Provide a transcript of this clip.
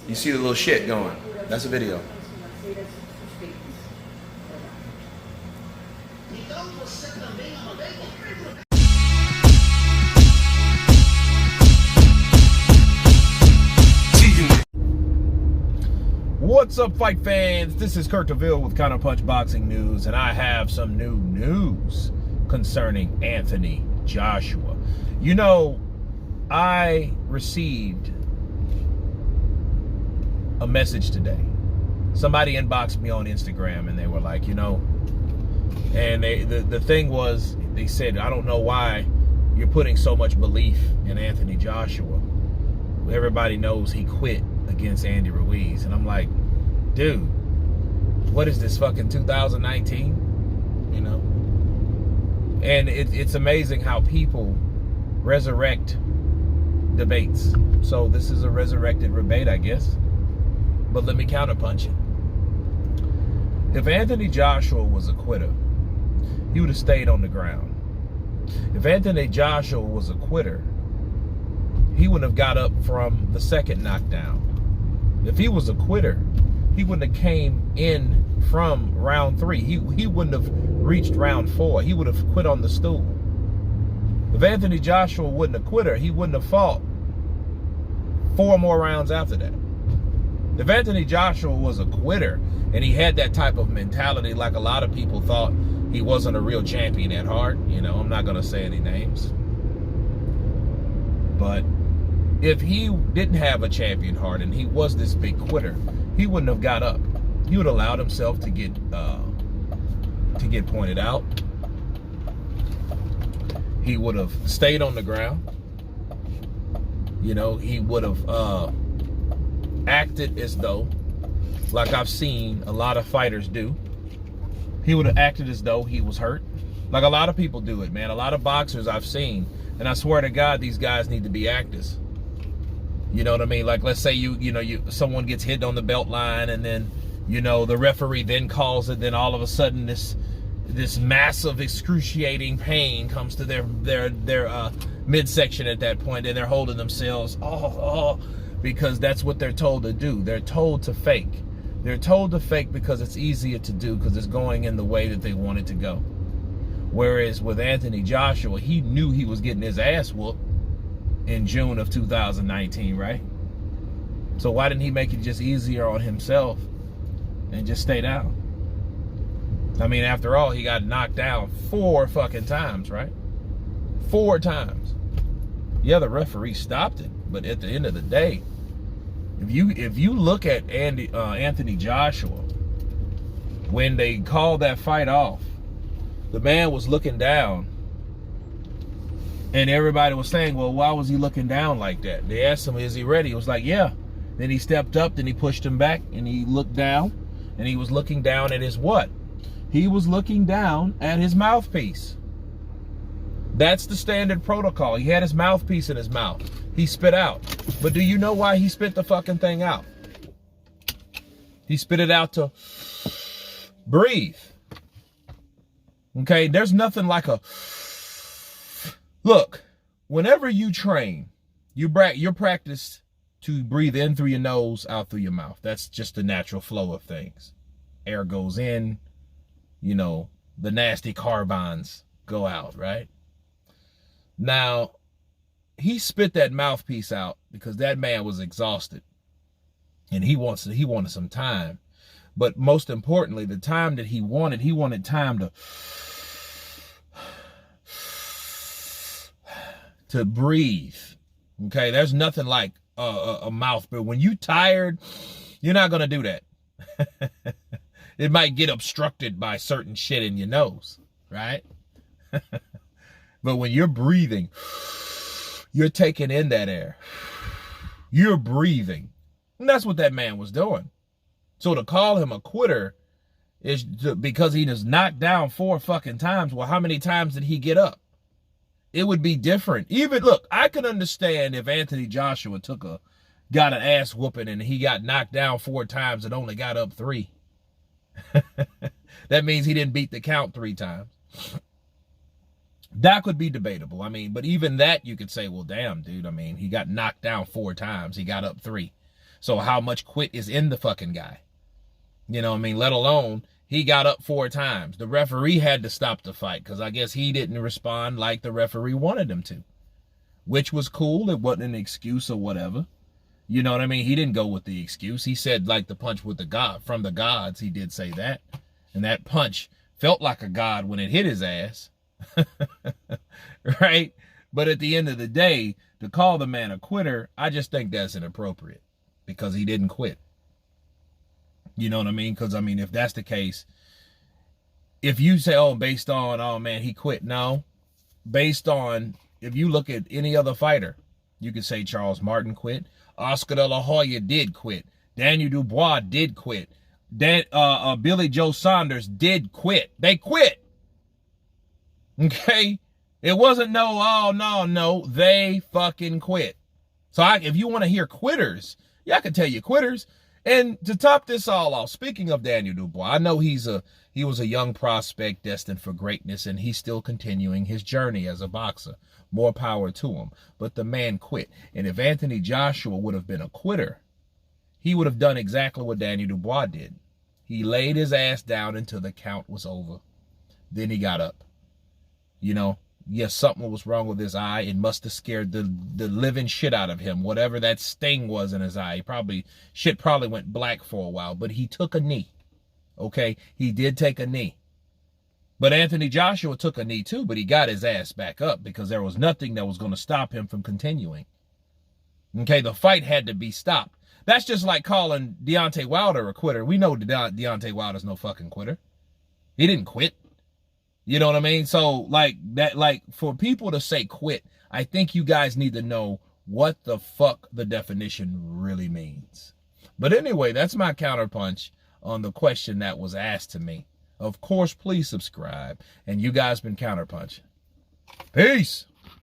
You see the little shit going. That's a video. What's up, fight fans? This is Kurt DeVille with Counterpunch Boxing News, and I have some new news concerning Anthony Joshua. You know, I received a message today. Somebody inboxed me on Instagram, and they were like, and the thing was, they said, I don't know why you're putting so much belief in Anthony Joshua. Everybody knows he quit against Andy Ruiz. And I'm like, dude, what is this, fucking 2019? And it's amazing how people resurrect debates. So this is a resurrected debate, I guess. But let me counterpunch it. If Anthony Joshua was a quitter, he would have stayed on the ground. If Anthony Joshua was a quitter, he wouldn't have got up from the second knockdown. If he was a quitter, he wouldn't have came in from round 3. He wouldn't have reached round 4. He would have quit on the stool. If Anthony Joshua wasn't a quitter, he wouldn't have fought 4 more rounds after that. If Anthony Joshua was a quitter and he had that type of mentality, like a lot of people thought he wasn't a real champion at heart, I'm not going to say any names. But if he didn't have a champion heart and he was this big quitter, he wouldn't have got up. He would have allowed himself to get pointed out. He would have stayed on the ground. He would have acted as though, like I've seen a lot of fighters do, he would have acted as though he was hurt. Like a lot of people do it, man. A lot of boxers I've seen, and I swear to God, these guys need to be actors. You know what I mean? Like, let's say someone gets hit on the belt line, and then the referee then calls it. Then all of a sudden, this massive, excruciating pain comes to their midsection at that point, and they're holding themselves because that's what they're told to do. They're told to fake. They're told to fake because it's easier to do, because it's going in the way that they want it to go. Whereas with Anthony Joshua, he knew he was getting his ass whooped in June of 2019, right? So why didn't he make it just easier on himself and just stay down? I mean, after all, he got knocked down 4 fucking times, right? 4 times. Yeah, the referee stopped it, but at the end of the day, if you look at Anthony Joshua, when they called that fight off, the man was looking down, and everybody was saying, well, why was he looking down like that? They asked him, is he ready? He was like, yeah. Then he stepped up, then he pushed him back, and he looked down, and he was looking down at his what? He was looking down at his mouthpiece. That's the standard protocol. He had his mouthpiece in his mouth. He spit out. But do you know why he spit the fucking thing out? He spit it out to breathe. Okay, there's nothing like a... Look, whenever you train, you're practiced to breathe in through your nose, out through your mouth. That's just the natural flow of things. Air goes in, the nasty carbons go out, right? Now, he spit that mouthpiece out because that man was exhausted, and he wanted some time. But most importantly, the time that he wanted time to breathe. Okay, there's nothing like a mouth, but when you tired, you're not gonna do that. It might get obstructed by certain shit in your nose, right? But when you're breathing, you're taking in that air. You're breathing. And that's what that man was doing. So to call him a quitter is because he was knocked down 4 fucking times. Well, how many times did he get up? It would be different. Even, look, I can understand if Anthony Joshua got an ass whooping and he got knocked down 4 times and only got up 3. That means he didn't beat the count 3 times. That could be debatable. I mean, but even that you could say, well, damn, dude. I mean, he got knocked down 4 times. He got up 3. So how much quit is in the fucking guy? You know what I mean? Let alone he got up 4 times. The referee had to stop the fight because I guess he didn't respond like the referee wanted him to, which was cool. It wasn't an excuse or whatever. You know what I mean? He didn't go with the excuse. He said like the punch with the god from the gods. He did say that. And that punch felt like a god when it hit his ass. Right? But at the end of the day, to call the man a quitter, I just think that's inappropriate because he didn't quit. You know what I mean? Because, I mean, if that's the case, if you say, oh, based on, oh, man, he quit. No. Based on, if you look at any other fighter, you could say Charles Martin quit. Oscar De La Hoya did quit. Daniel Dubois did quit. Billy Joe Saunders did quit. They quit. Okay? It wasn't no. They fucking quit. So if you want to hear quitters, yeah, I can tell you quitters. And to top this all off, speaking of Daniel Dubois, I know he was a young prospect destined for greatness, and he's still continuing his journey as a boxer. More power to him. But the man quit. And if Anthony Joshua would have been a quitter, he would have done exactly what Daniel Dubois did. He laid his ass down until the count was over. Then he got up. You know, yes, something was wrong with his eye. It must have scared the living shit out of him. Whatever that sting was in his eye. Shit probably went black for a while. But he took a knee. Okay? He did take a knee. But Anthony Joshua took a knee too, but he got his ass back up because there was nothing that was going to stop him from continuing. Okay, the fight had to be stopped. That's just like calling Deontay Wilder a quitter. We know Deontay Wilder's no fucking quitter. He didn't quit. You know what I mean? So like for people to say quit, I think you guys need to know what the fuck the definition really means. But anyway, that's my counterpunch on the question that was asked to me. Of course, please subscribe. And you guys been counterpunching. Peace.